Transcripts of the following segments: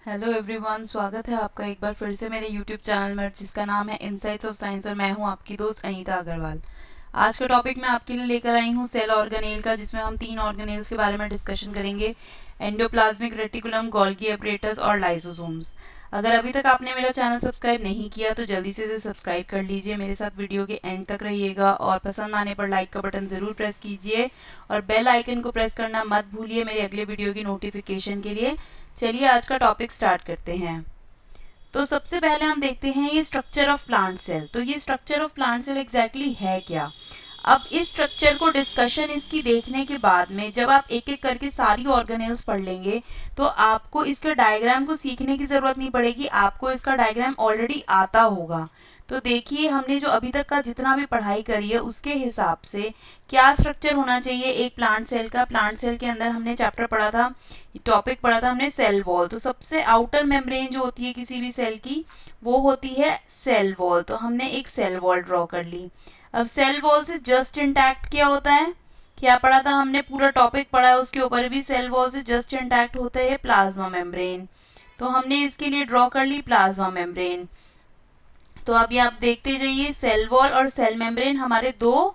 Hello everyone, स्वागत है आपका एक बार फिर से मेरे यूट्यूब चैनल में जिसका नाम है इनसाइट्स ऑफ साइंस और मैं हूं आपकी दोस्त अनीता अग्रवाल। आज का टॉपिक मैं आपके लिए लेकर आई हूं सेल ऑर्गेनेल का, जिसमें हम 3 ऑर्गेनेल्स के बारे में डिस्कशन करेंगे। एंडोप्लाज्मिक रेटिकुलम, गोल्गी एपरेटस और लाइसोसोम्स। अगर अभी तक आपने मेरा चैनल सब्सक्राइब नहीं किया तो जल्दी से सब्सक्राइब कर लीजिए, मेरे साथ वीडियो के एंड तक रहिएगा और पसंद आने पर लाइक का बटन ज़रूर प्रेस कीजिए और बेल आइकन को प्रेस करना मत भूलिए मेरे अगले वीडियो की नोटिफिकेशन के लिए। चलिए आज का टॉपिक स्टार्ट करते हैं। तो सबसे पहले हम देखते हैं ये स्ट्रक्चर ऑफ प्लांट सेल। तो ये structure of plant cell exactly है क्या? अब इस स्ट्रक्चर को डिस्कशन इसकी देखने के बाद में जब आप एक एक करके सारी ऑर्गेनेल्स पढ़ लेंगे तो आपको इसके डायग्राम को सीखने की ज़रूरत नहीं पड़ेगी, आपको इसका डायग्राम ऑलरेडी आता होगा। तो देखिए, हमने जो अभी तक का जितना भी पढ़ाई करी है उसके हिसाब से क्या स्ट्रक्चर होना चाहिए एक प्लांट सेल का। प्लांट सेल के अंदर हमने चैप्टर पढ़ा था, टॉपिक पढ़ा था हमने सेल वॉल। तो सबसे आउटर मेम्ब्रेन जो होती है किसी भी सेल की वो होती है सेल वॉल। तो हमने एक सेल वॉल ड्रॉ कर ली। अब सेल वॉल से जस्ट इंटैक्ट क्या होता है, क्या पढ़ा था हमने, पूरा टॉपिक पढ़ा है उसके ऊपर भी। सेल वॉल से जस्ट इंटैक्ट होता है प्लाज्मा मेम्ब्रेन। तो हमने इसके लिए ड्रॉ कर ली प्लाज्मा मेम्ब्रेन। तो अभी आप देखते जाइए, सेल वॉल और सेल मेम्ब्रेन हमारे दो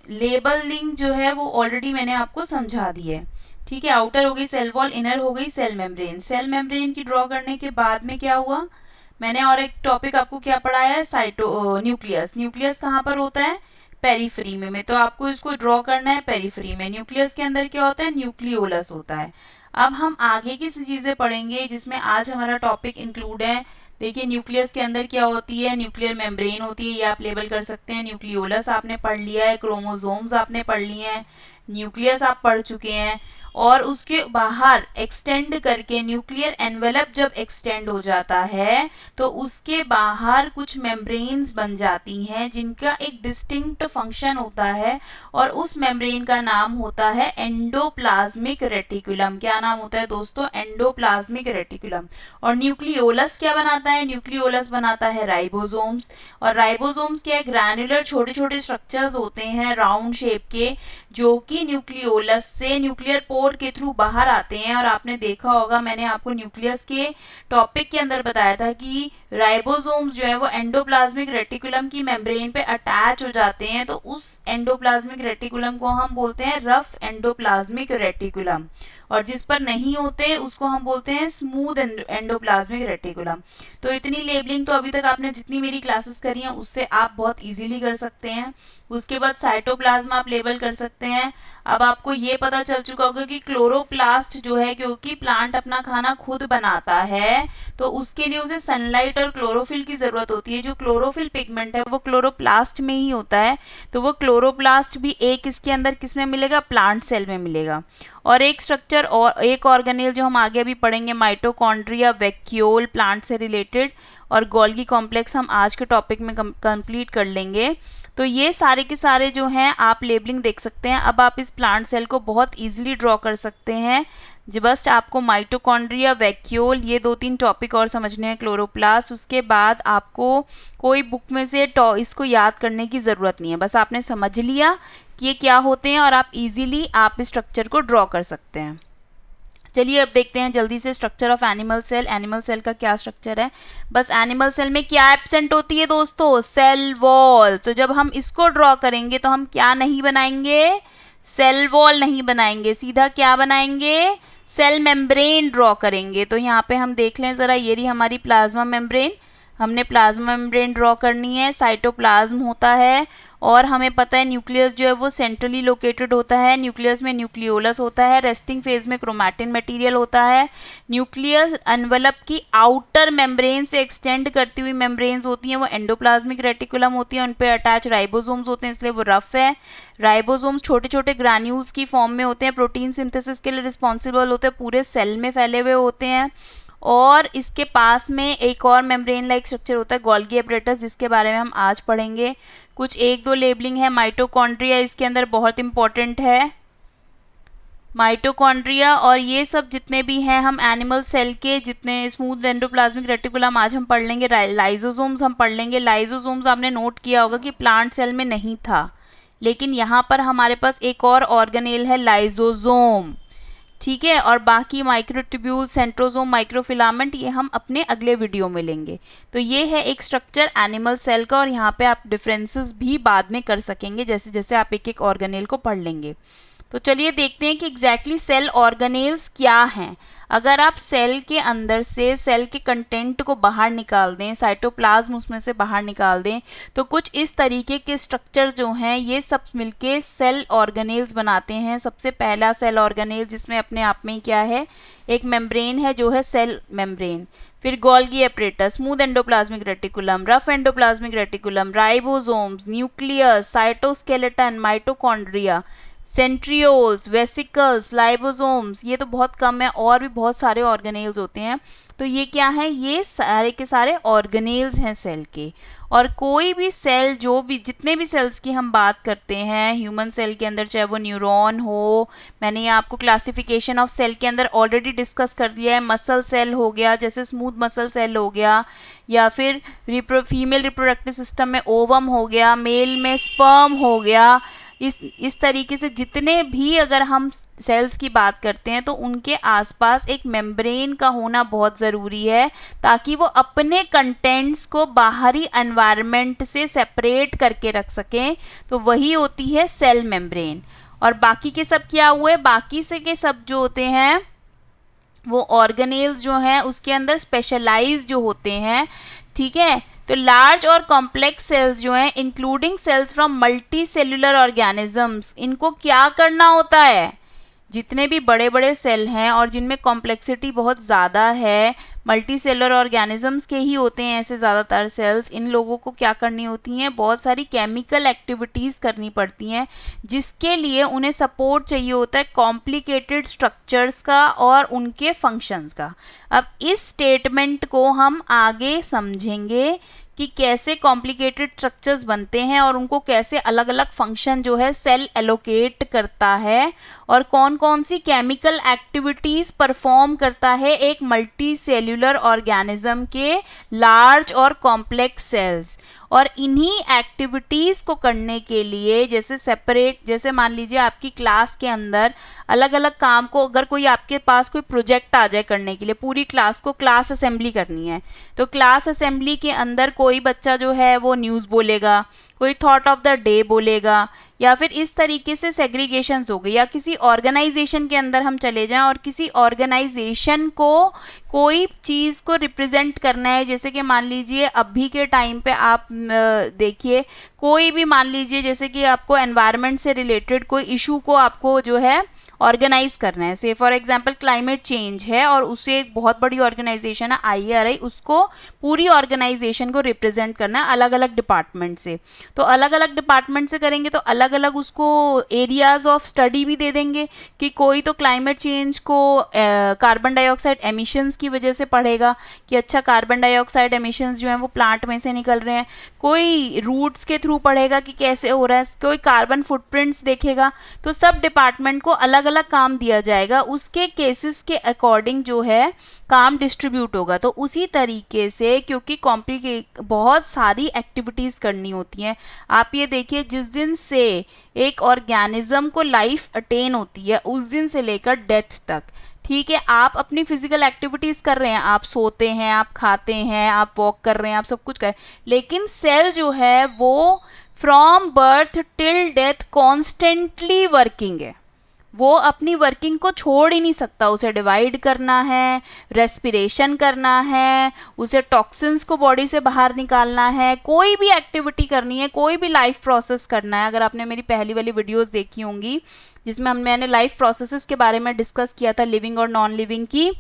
लेबलिंग जो है वो ऑलरेडी मैंने आपको समझा दी है। ठीक है, आउटर हो गई सेल वॉल, इनर हो गई सेल मेम्ब्रेन। सेल मेम्ब्रेन की ड्रॉ करने के बाद में क्या हुआ, मैंने और एक टॉपिक आपको क्या पढ़ाया है, न्यूक्लियस। न्यूक्लियस कहाँ पर होता है, पेरीफ्री में। तो आपको इसको ड्रॉ करना है पेरीफ्री में। न्यूक्लियस के अंदर क्या होता है, न्यूक्लियोलस होता है। अब हम आगे की चीजें पढ़ेंगे जिसमें आज हमारा टॉपिक इंक्लूड है। देखिए, न्यूक्लियस के अंदर क्या होती है, न्यूक्लियर मेम्ब्रेन होती है, ये आप लेबल कर सकते हैं। न्यूक्लियोलस आपने पढ़ लिया है, क्रोमोसोम्स आपने पढ़ लिए हैं, न्यूक्लियस आप पढ़ चुके हैं। और उसके बाहर एक्सटेंड करके न्यूक्लियर एनवेलप जब एक्सटेंड हो जाता है तो उसके बाहर कुछ मेम्ब्रेन्स बन जाती हैं जिनका एक डिस्टिंक्ट फंक्शन होता है और उस मेम्ब्रेन का नाम होता है एंडोप्लाज्मिक रेटिकुलम। क्या नाम होता है दोस्तों, एंडोप्लाज्मिक रेटिकुलम। और न्यूक्लियोलस क्या बनाता है, न्यूक्लियोलस बनाता है राइबोसोम्स। और राइबोसोम्स क्या है, ग्रैनुलर छोटे छोटे स्ट्रक्चर्स होते हैं राउंड शेप के, जो कि न्यूक्लियोलस से न्यूक्लियर पोर के थ्रू बाहर आते हैं। और आपने देखा होगा, मैंने आपको न्यूक्लियस के टॉपिक के अंदर बताया था कि राइबोसोम्स जो है वो एंडोप्लाज्मिक रेटिकुलम की मेम्ब्रेन पे अटैच हो जाते हैं। तो उस एंडोप्लाज्मिक रेटिकुलम को हम बोलते हैं रफ एंडोप्लाज्मिक रेटिकुलम, और जिस पर नहीं होते उसको हम बोलते हैं स्मूथ एंडोप्लाज्मिक रेटिकुलम। तो इतनी लेबलिंग तो अभी तक आपने जितनी मेरी क्लासेस करी हैं उससे आप बहुत इजीली कर सकते हैं। उसके बाद साइटोप्लाज्म आप लेबल कर सकते हैं। अब आपको ये पता चल चुका होगा कि क्लोरोप्लास्ट जो है, क्योंकि प्लांट अपना खाना खुद बनाता है तो उसके लिए उसे सनलाइट और क्लोरोफिल की जरूरत होती है। जो क्लोरोफिल पिगमेंट है वो क्लोरोप्लास्ट में ही होता है। तो वो क्लोरोप्लास्ट भी एक इसके अंदर किस में मिलेगा, प्लांट सेल में मिलेगा। और एक स्ट्रक्चर और एक ऑर्गेनेल जो हम आगे अभी पढ़ेंगे, माइटोकॉन्ड्रिया, वैक्यूल, प्लांट से रिलेटेड, और गोल्गी कॉम्प्लेक्स हम आज के टॉपिक में कंप्लीट कर लेंगे। तो ये सारे के सारे जो हैं आप लेबलिंग देख सकते हैं। अब आप इस प्लांट सेल को बहुत इजीली ड्रॉ कर सकते हैं। बस आपको माइटोकॉन्ड्रिया, वैक्यूल, ये 2-3 टॉपिक और समझने हैं, क्लोरोप्लास्ट। उसके बाद आपको कोई बुक में से इसको याद करने की ज़रूरत नहीं है, बस आपने समझ लिया कि ये क्या होते हैं और आप इजीली आप इस स्ट्रक्चर को ड्रॉ कर सकते हैं। चलिए अब देखते हैं जल्दी से structure of animal cell. Animal cell का क्या स्ट्रक्चर है, बस एनिमल सेल में क्या एब्सेंट होती है दोस्तों, सेल वॉल। तो जब हम इसको ड्रॉ करेंगे तो हम क्या नहीं बनाएंगे, सेल वॉल नहीं बनाएंगे, सीधा क्या बनाएंगे, सेल मेम्ब्रेन ड्रॉ करेंगे। तो यहाँ पे हम देख लें ज़रा, ये रही हमारी प्लाज्मा मेम्ब्रेन। हमने प्लाज्मा मेम्ब्रेन ड्रॉ करनी है, साइटोप्लाज्म होता है और हमें पता है न्यूक्लियस जो है वो सेंट्रली लोकेटेड होता है। न्यूक्लियस में न्यूक्लियोलस होता है, रेस्टिंग फेज में क्रोमैटिन मटेरियल होता है। न्यूक्लियस एनवेलप की आउटर मेम्ब्रेन से एक्सटेंड करती हुई मेम्ब्रेन्स होती हैं, वो एंडोप्लाज्मिक रेटिकुलम होती है। उन पे अटैच राइबोसोम्स होते हैं, इसलिए वो रफ है। राइबोसोम्स छोटे छोटे ग्रैन्यूल्स की फॉर्म में होते हैं, प्रोटीन सिंथेसिस के लिए रिस्पॉन्सिबल होते हैं, पूरे सेल में फैले हुए होते हैं। और इसके पास में एक और मेम्ब्रेन लाइक स्ट्रक्चर होता है, गोल्गी एपरेटस, जिसके बारे में हम आज पढ़ेंगे। कुछ 1-2 लेबलिंग है। माइटोकॉन्ड्रिया इसके अंदर बहुत इंपॉर्टेंट है, माइटोकॉन्ड्रिया। और ये सब जितने भी हैं हम एनिमल सेल के, जितने स्मूथ एंडोप्लाज्मिक रेटिकुलम आज हम पढ़ लेंगे। लाइसोसोम्स हम पढ़ लेंगे। लाइसोसोम्स आपने नोट किया होगा कि प्लांट सेल में नहीं था, लेकिन यहाँ पर हमारे पास एक और ऑर्गेनेल है लाइसोसोम। ठीक है। और बाकी माइक्रोट्यूब्यूल, सेंट्रोसोम, माइक्रोफिलामेंट ये हम अपने अगले वीडियो में लेंगे। तो ये है एक स्ट्रक्चर एनिमल सेल का, और यहाँ पे आप डिफरेंसेस भी बाद में कर सकेंगे जैसे जैसे आप एक एक ऑर्गेनेल को पढ़ लेंगे। तो चलिए देखते हैं कि एग्जैक्टली सेल ऑर्गेनेल्स क्या हैं। अगर आप सेल के अंदर से सेल के कंटेंट को बाहर निकाल दें, साइटोप्लाज्म उसमें से बाहर निकाल दें, तो कुछ इस तरीके के स्ट्रक्चर जो हैं ये सब मिलके सेल ऑर्गेनेल्स बनाते हैं। सबसे पहला सेल ऑर्गेनेल जिसमें अपने आप में क्या है, एक मेम्ब्रेन है जो है सेल मेम्ब्रेन, फिर Golgi apparatus, smooth endoplasmic reticulum, rough endoplasmic reticulum, ribosomes, nucleus, cytoskeleton, mitochondria, centrioles, vesicles, lysosomes, ये तो बहुत कम है, और भी बहुत सारे ऑर्गेनेल्स होते हैं। तो ये क्या है, ये सारे के सारे ऑर्गेनेल्स हैं सेल के। और कोई भी सेल, जो भी जितने भी सेल्स की हम बात करते हैं ह्यूमन सेल के अंदर, चाहे वो न्यूरॉन हो, मैंने ये आपको क्लासिफिकेशन ऑफ सेल के अंदर ऑलरेडी डिस्कस कर दिया है। मसल सेल हो गया, जैसे स्मूथ मसल सेल हो गया, या फिर फीमेल रिप्रोडक्टिव सिस्टम में ओवम हो गया, मेल में स्पर्म हो गया। इस तरीके से जितने भी अगर हम सेल्स की बात करते हैं तो उनके आसपास एक मेम्ब्रेन का होना बहुत ज़रूरी है, ताकि वो अपने कंटेंट्स को बाहरी एनवायरनमेंट से सेपरेट करके रख सकें। तो वही होती है सेल मेम्ब्रेन। और बाकी के सब क्या हुए, बाकी से के सब जो होते हैं वो ऑर्गेनेल्स जो हैं उसके अंदर स्पेशलाइज जो होते हैं, ठीक है। तो लार्ज और कॉम्प्लेक्स सेल्स जो हैं, including cells from multicellular organisms, इनको क्या करना होता है, जितने भी बड़े बड़े सेल हैं और जिनमें कॉम्प्लेक्सिटी बहुत ज़्यादा है, मल्टी सेलुलर ऑर्गेनिजम्स के ही होते हैं ऐसे ज़्यादातर सेल्स, इन लोगों को क्या करनी होती हैं, बहुत सारी केमिकल एक्टिविटीज़ करनी पड़ती हैं, जिसके लिए उन्हें सपोर्ट चाहिए होता है कॉम्प्लिकेटेड स्ट्रक्चर्स का और उनके फंक्शंस का। अब इस स्टेटमेंट को हम आगे समझेंगे कि कैसे कॉम्प्लिकेटेड स्ट्रक्चर्स बनते हैं और उनको कैसे अलग अलग फंक्शन जो है सेल एलोकेट करता है, और कौन कौन सी केमिकल एक्टिविटीज़ परफॉर्म करता है एक मल्टी सेल्यूलर ऑर्गेनिज्म के लार्ज और कॉम्प्लेक्स सेल्स। और इन्हीं एक्टिविटीज़ को करने के लिए जैसे मान लीजिए आपकी क्लास के अंदर अलग अलग काम को, अगर कोई आपके पास कोई प्रोजेक्ट आ जाए करने के लिए, पूरी क्लास को क्लास असेंबली करनी है, तो क्लास असेंबली के अंदर कोई बच्चा जो है वो न्यूज़ बोलेगा, कोई थॉट ऑफ द डे बोलेगा, या फिर इस तरीके से सेग्रीगेशंस हो गई। या किसी ऑर्गेनाइजेशन के अंदर हम चले जाएं और किसी ऑर्गेनाइजेशन को कोई चीज़ को रिप्रेजेंट करना है, जैसे कि मान लीजिए अभी के टाइम पे आप देखिए, कोई भी मान लीजिए जैसे कि आपको एनवायरनमेंट से रिलेटेड कोई इशू को आपको जो है ऑर्गेनाइज करना है, से फॉर एग्जांपल क्लाइमेट चेंज है और उसे एक बहुत बड़ी ऑर्गेनाइजेशन है IRI, उसको पूरी ऑर्गेनाइजेशन को रिप्रेजेंट करना है अलग अलग डिपार्टमेंट से। तो अलग अलग डिपार्टमेंट से करेंगे तो अलग अलग उसको एरियाज ऑफ स्टडी भी दे देंगे, कि कोई तो क्लाइमेट चेंज को कार्बन डाइऑक्साइड एमिशंस की वजह से पढ़ेगा कि अच्छा कार्बन डाइऑक्साइड एमिशंस जो हैं वो प्लांट में से निकल रहे हैं, कोई रूट्स के थ्रू पढ़ेगा कि कैसे हो रहा है, कोई कार्बन फुटप्रिंट्स देखेगा। तो सब डिपार्टमेंट को अलग अलग काम दिया जाएगा, उसके केसेस के अकॉर्डिंग जो है काम डिस्ट्रीब्यूट होगा। तो उसी तरीके से, क्योंकि बहुत सारी एक्टिविटीज़ करनी होती हैं, आप ये देखिए जिस दिन से एक ऑर्गेनिज्म को लाइफ अटेन होती है उस दिन से लेकर डेथ तक, ठीक है, आप अपनी फिजिकल एक्टिविटीज़ कर रहे हैं, आप सोते हैं, आप खाते हैं, आप वॉक कर रहे हैं, आप सब कुछ कर रहे हैं, लेकिन सेल जो है वो from birth till death constantly working है, वो अपनी वर्किंग को छोड़ ही नहीं सकता। उसे डिवाइड करना है, रेस्पिरेशन करना है, उसे टॉक्सिन्स को बॉडी से बाहर निकालना है, कोई भी एक्टिविटी करनी है, कोई भी लाइफ प्रोसेस करना है। अगर आपने मेरी पहली वाली वीडियोस देखी होंगी जिसमें मैंने लाइफ प्रोसेसेस के बारे में डिस्कस किया था, लिविंग और नॉन लिविंग की,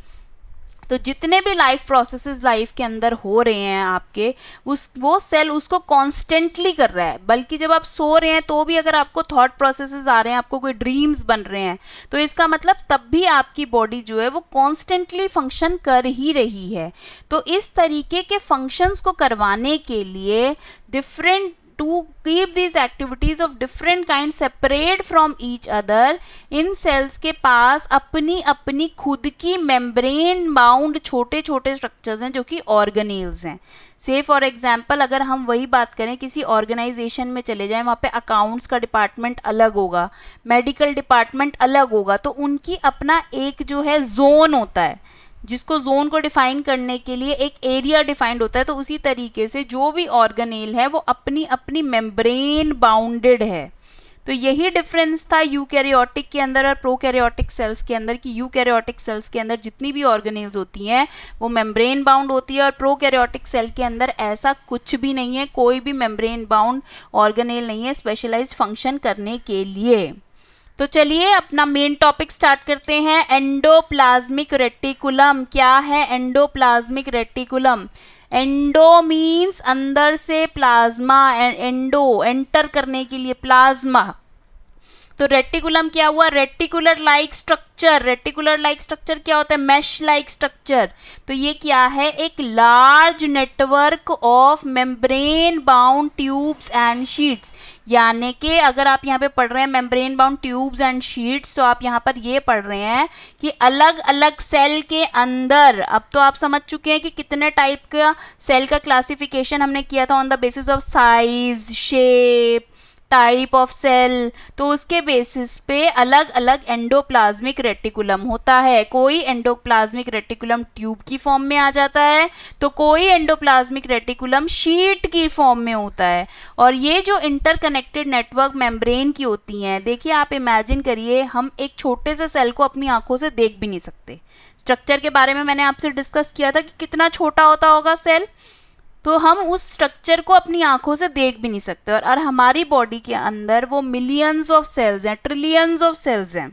तो जितने भी लाइफ प्रोसेसेस लाइफ के अंदर हो रहे हैं आपके, वो सेल उसको कॉन्स्टेंटली कर रहा है। बल्कि जब आप सो रहे हैं तो भी अगर आपको थॉट प्रोसेसेस आ रहे हैं, आपको कोई ड्रीम्स बन रहे हैं, तो इसका मतलब तब भी आपकी बॉडी जो है वो कॉन्स्टेंटली फंक्शन कर ही रही है। तो इस तरीके के फंक्शंस को करवाने के लिए different to keep these activities of different kinds separate from each other, in cells के पास अपनी अपनी खुद की membrane bound छोटे छोटे structures हैं जो कि organelles हैं. से फॉर एग्जाम्पल अगर हम वही बात करें, किसी ऑर्गेनाइजेशन में चले जाएं, वहाँ पे अकाउंट्स का डिपार्टमेंट अलग होगा, मेडिकल डिपार्टमेंट अलग होगा, तो उनकी अपना एक जो है जोन होता है, जिसको जोन को डिफाइन करने के लिए एक एरिया डिफाइंड होता है. तो उसी तरीके से जो भी ऑर्गेनेल है वो अपनी अपनी मेम्ब्रेन बाउंडेड है. तो यही डिफरेंस था यूकैरियोटिक के अंदर और प्रोकैरियोटिक सेल्स के अंदर, कि यूकैरियोटिक सेल्स के अंदर जितनी भी ऑर्गेनेल्स होती हैं वो मेम्ब्रेन बाउंड होती है, और प्रोकैरियोटिक सेल के अंदर ऐसा कुछ भी नहीं है, कोई भी मेम्ब्रेन बाउंड ऑर्गेनेल नहीं है स्पेशलाइज्ड फंक्शन करने के लिए. तो चलिए अपना मेन टॉपिक स्टार्ट करते हैं. Endoplasmic reticulum. क्या है एंडोप्लाज्मिक रेटिकुलम? एंडो मीन्स अंदर से, प्लाज्मा एंडो एंटर करने के लिए प्लाज्मा. तो रेटिकुलम क्या हुआ? Reticular like structure. Reticular like structure क्या होता है? Mesh like structure. तो ये क्या है? एक large network of membrane bound tubes and sheets. यानी कि अगर आप यहाँ पे पढ़ रहे हैं membrane bound tubes and sheets, तो आप यहाँ पर ये पढ़ रहे हैं कि अलग अलग सेल के अंदर, अब तो आप समझ चुके हैं कि कितने टाइप का सेल का क्लासिफिकेशन हमने किया था on the basis of size, shape, type of cell. तो उसके बेसिस पे अलग अलग एंडोप्लाज्मिक रेटिकुलम होता है. कोई एंडोप्लाज्मिक रेटिकुलम ट्यूब की फॉर्म में आ जाता है, तो कोई एंडोप्लाज्मिक रेटिकुलम शीट की फॉर्म में होता है. और ये जो इंटरकनेक्टेड नेटवर्क मेम्ब्रेन की होती हैं, देखिए आप इमेजिन करिए, हम एक छोटे से सेल को अपनी आंखों से देख भी नहीं सकते. स्ट्रक्चर के बारे में मैंने आपसे डिस्कस किया था कि कितना छोटा होता होगा सेल, तो हम उस स्ट्रक्चर को अपनी आंखों से देख भी नहीं सकते. और हमारी बॉडी के अंदर वो मिलियंस ऑफ सेल्स हैं, ट्रिलियंस ऑफ सेल्स हैं.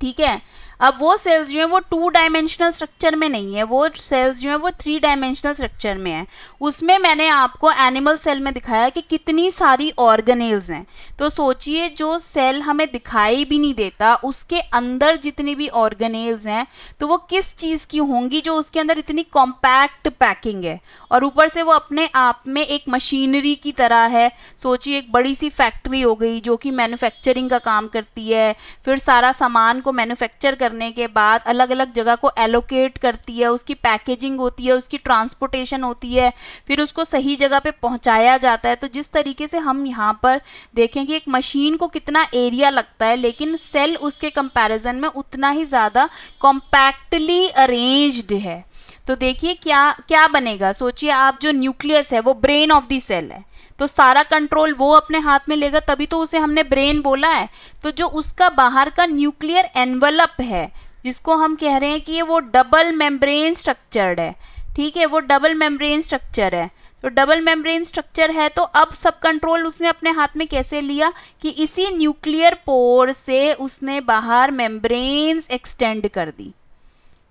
ठीक है. अब वो सेल्स जो है वो 2 डायमेंशनल स्ट्रक्चर में नहीं है, वो सेल्स जो है वो 3 डायमेंशनल स्ट्रक्चर में है. उसमें मैंने आपको एनिमल सेल में दिखाया कि कितनी सारी ऑर्गेनेल्स हैं. तो सोचिए जो सेल हमें दिखाई भी नहीं देता, उसके अंदर जितनी भी ऑर्गेनेल्स हैं, तो वो किस चीज़ की होंगी जो उसके अंदर इतनी कॉम्पैक्ट पैकिंग है, और ऊपर से वो अपने आप में एक मशीनरी की तरह है. सोचिए एक बड़ी सी फैक्ट्री हो गई जो कि मैन्युफैक्चरिंग का काम करती है, फिर सारा सामान को मैन्युफैक्चर करने के बाद अलग अलग जगह को एलोकेट करती है, उसकी पैकेजिंग होती है, उसकी ट्रांसपोर्टेशन होती है, फिर उसको सही जगह पे पहुंचाया जाता है. तो जिस तरीके से हम यहाँ पर देखें कि एक मशीन को कितना एरिया लगता है, लेकिन सेल उसके कंपैरिजन में उतना ही ज़्यादा कॉम्पैक्टली अरेंज्ड है. तो देखिए क्या क्या बनेगा. सोचिए आप, जो न्यूक्लियस है वो ब्रेन ऑफ द सेल है, तो सारा कंट्रोल वो अपने हाथ में लेगा, तभी तो उसे हमने ब्रेन बोला है. तो जो उसका बाहर का न्यूक्लियर एनवलप है, जिसको हम कह रहे हैं कि ये वो डबल मेम्ब्रेन स्ट्रक्चर्ड है. ठीक है, वो डबल मेम्ब्रेन स्ट्रक्चर है. तो डबल मेम्ब्रेन स्ट्रक्चर है, तो अब सब कंट्रोल उसने अपने हाथ में कैसे लिया कि इसी न्यूक्लियर पोर से उसने बाहर मेम्ब्रेन्स एक्सटेंड कर दी.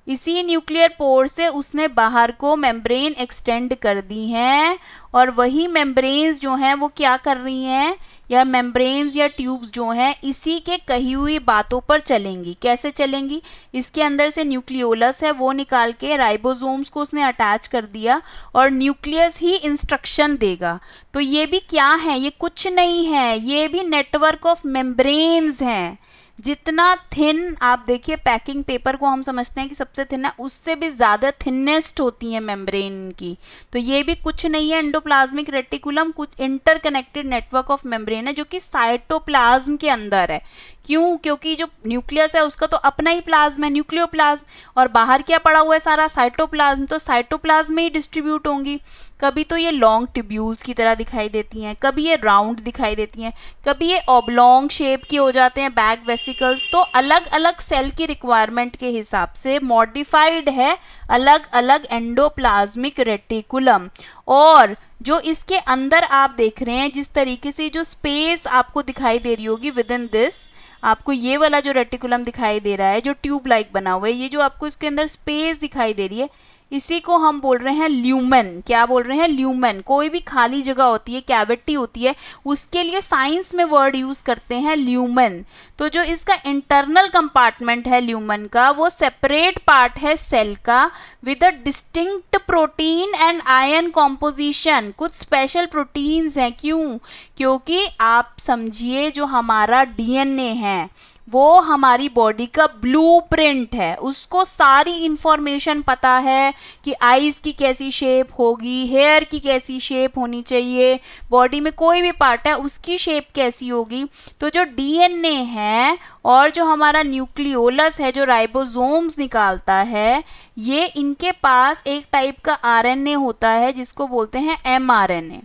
इसी न्यूक्लियर पोर से उसने बाहर को मेम्ब्रेन एक्सटेंड कर दी हैं, और वही मेम्ब्रेन्स जो हैं वो क्या कर रही हैं, या मेम्ब्रेन्स या ट्यूब्स जो हैं इसी के कही हुई बातों पर चलेंगी. कैसे चलेंगी? इसके अंदर से न्यूक्लियोलस है, वो निकाल के राइबोसोम्स को उसने अटैच कर दिया, और न्यूक्लियस ही इंस्ट्रक्शन देगा. तो ये भी क्या है? ये कुछ नहीं है, ये भी नेटवर्क ऑफ मेम्ब्रेन्स हैं. जितना थिन आप देखिए, पैकिंग पेपर को हम समझते हैं कि सबसे थिन है, उससे भी ज़्यादा थिनेस्ट होती है मेम्ब्रेन की. तो ये भी कुछ नहीं है एंडोप्लाज्मिक रेटिकुलम, कुछ इंटरकनेक्टेड नेटवर्क ऑफ मेम्ब्रेन है जो कि साइटोप्लाज्म के अंदर है. क्यों? क्योंकि जो न्यूक्लियस है उसका तो अपना ही प्लाज्म है, न्यूक्लियोप्लाज्म, और बाहर क्या पड़ा हुआ है सारा? साइटोप्लाज्म. तो साइटोप्लाज्म में ही डिस्ट्रीब्यूट होंगी. कभी तो ये लॉन्ग ट्यूब्यूल्स की तरह दिखाई देती हैं, कभी ये राउंड दिखाई देती हैं, कभी ये ऑब्लॉन्ग शेप की हो जाते हैं बैक वेसिकल्स. तो अलग अलग सेल की रिक्वायरमेंट के हिसाब से मॉडिफाइड है अलग अलग एंडोप्लाज्मिक रेटिकुलम. और जो इसके अंदर आप देख रहे हैं, जिस तरीके से जो स्पेस आपको दिखाई दे रही होगी विद इन दिस, आपको ये वाला जो रेटिकुलम दिखाई दे रहा है जो ट्यूब लाइक बना हुआ है, ये जो आपको इसके अंदर स्पेस दिखाई दे रही है, इसी को हम बोल रहे हैं ल्यूमेन। क्या बोल रहे हैं? ल्यूमेन। कोई भी खाली जगह होती है, कैविटी होती है, उसके लिए साइंस में वर्ड यूज करते हैं ल्यूमेन। तो जो इसका इंटरनल कंपार्टमेंट है ल्यूमेन का, वो सेपरेट पार्ट है सेल का with a distinct protein and ion composition. कुछ स्पेशल प्रोटीन्स हैं। क्यों? क्योंकि आप समझिए जो हमारा डीएनए है वो हमारी बॉडी का ब्लूप्रिंट है। उसको सारी इंफॉर्मेशन पता है कि आईज की कैसी शेप होगी, हेयर की कैसी शेप होनी चाहिए, बॉडी में कोई भी पार्ट है उसकी शेप कैसी होगी। तो जो डीएनए है और जो हमारा न्यूक्लियोलस है जो राइबोसोम्स निकालता है, ये इनके पास एक टाइप का आरएनए होता है जिसको बोलते हैं एमआरएनए।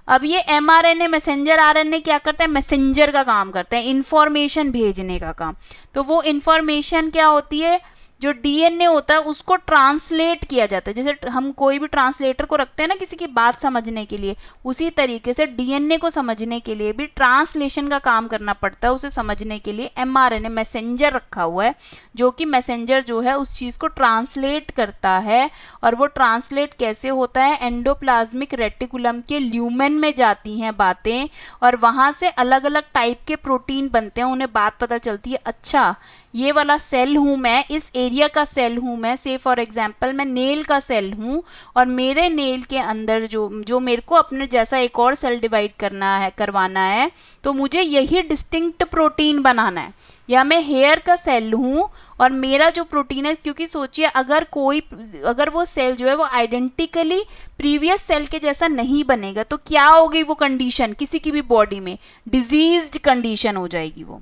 अब ये एमआरएनए मैसेंजर आरएनए क्या करता है? मैसेंजर का काम करता है, इंफॉर्मेशन भेजने का काम। तो वो इंफॉर्मेशन क्या होती है? जो डीएनए होता है उसको ट्रांसलेट किया जाता है। जैसे हम कोई भी ट्रांसलेटर को रखते हैं ना किसी की बात समझने के लिए, उसी तरीके से डीएनए को समझने के लिए भी ट्रांसलेशन का काम करना पड़ता है। उसे समझने के लिए एमआरएनए मैसेंजर रखा हुआ है, जो कि मैसेंजर जो है उस चीज़ को ट्रांसलेट करता है। और वो ट्रांसलेट कैसे होता है? एंडोप्लाज्मिक रेटिकुलम के ल्यूमेन में जाती हैं बातें, और वहाँ से अलग अलग टाइप के प्रोटीन बनते हैं। उन्हें बात पता चलती है, अच्छा ये वाला सेल हूँ मैं, इस एरिया का सेल हूँ मैं। से फॉर एग्जांपल मैं नेल का सेल हूँ, और मेरे नेल के अंदर जो मेरे को अपने जैसा एक और सेल डिवाइड करवाना है, तो मुझे यही डिस्टिंक्ट प्रोटीन बनाना है। या मैं हेयर का सेल हूँ और मेरा जो प्रोटीन है, क्योंकि सोचिए अगर वो सेल जो है वो आइडेंटिकली प्रीवियस सेल के जैसा नहीं बनेगा तो क्या होगी वो कंडीशन? किसी की भी बॉडी में डिजीज्ड कंडीशन हो जाएगी वो।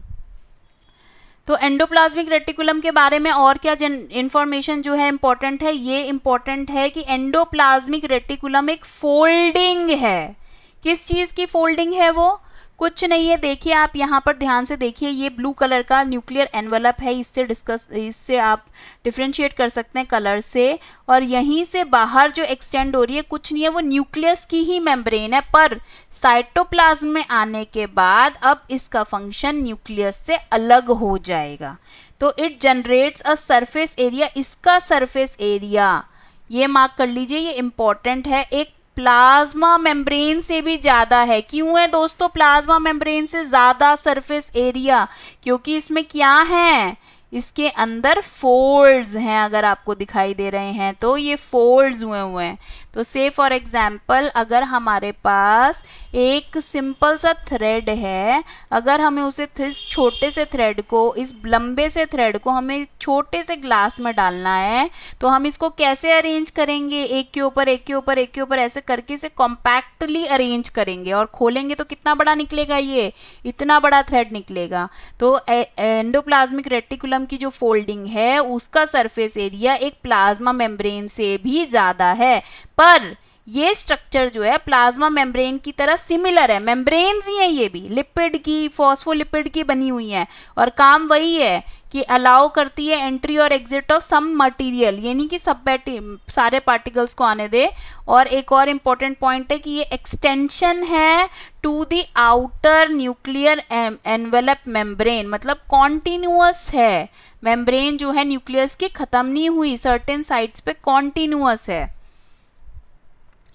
तो एंडोप्लाज्मिक रेटिकुलम के बारे में और क्या इंफॉर्मेशन जो है इम्पॉर्टेंट है? ये इम्पॉर्टेंट है कि एंडोप्लाज्मिक रेटिकुलम एक फोल्डिंग है। किस चीज़ की फोल्डिंग है वो? कुछ नहीं है, देखिए आप यहाँ पर ध्यान से देखिए, ये ब्लू कलर का न्यूक्लियर एनवलप है। इससे आप डिफ्रेंशिएट कर सकते हैं कलर से। और यहीं से बाहर जो एक्सटेंड हो रही है कुछ नहीं है, वो न्यूक्लियस की ही मेम्ब्रेन है। पर साइटोप्लाज्म में आने के बाद अब इसका फंक्शन न्यूक्लियस से अलग हो जाएगा। तो it generates a surface area. इसका सरफेस एरिया ये मार्क कर लीजिए, ये इंपॉर्टेंट है, एक प्लाज्मा मेम्ब्रेन से भी ज़्यादा है। क्यों है दोस्तों प्लाज्मा मेम्ब्रेन से ज़्यादा सरफेस एरिया? क्योंकि इसमें क्या है? इसके अंदर फोल्ड्स हैं। अगर आपको दिखाई दे रहे हैं तो ये फोल्ड्स हुए हैं। तो से फॉर एग्जांपल अगर हमारे पास एक सिंपल सा थ्रेड है, अगर हमें उसे इस छोटे से थ्रेड को, इस लंबे से थ्रेड को हमें छोटे से ग्लास में डालना है, तो हम इसको कैसे अरेंज करेंगे? एक के ऊपर एक के ऊपर एक के ऊपर ऐसे करके इसे कॉम्पैक्टली अरेंज करेंगे, और खोलेंगे तो कितना बड़ा निकलेगा? ये इतना बड़ा थ्रेड निकलेगा। तो एंडोप्लाज्मिक रेटिकुलम की जो फोल्डिंग है उसका सरफेस एरिया एक प्लाज्मा मेम्ब्रेन से भी ज़्यादा है। पर ये स्ट्रक्चर जो है प्लाज्मा मेम्ब्रेन की तरह सिमिलर है। मेम्ब्रेन्स ही हैं ये भी, लिपिड की, फॉस्फोलिपिड की बनी हुई हैं, और काम वही है कि अलाउ करती है एंट्री और एग्जिट ऑफ सम मटेरियल, यानी कि सारे पार्टिकल्स को आने दे। और एक और इम्पॉर्टेंट पॉइंट है कि ये एक्सटेंशन है to the outer nuclear envelope membrane, मतलब कॉन्टिन्यूअस है। मेम्ब्रेन जो है न्यूक्लियस की खत्म नहीं हुई, सर्टेन साइट्स पे कॉन्टिन्यूअस है।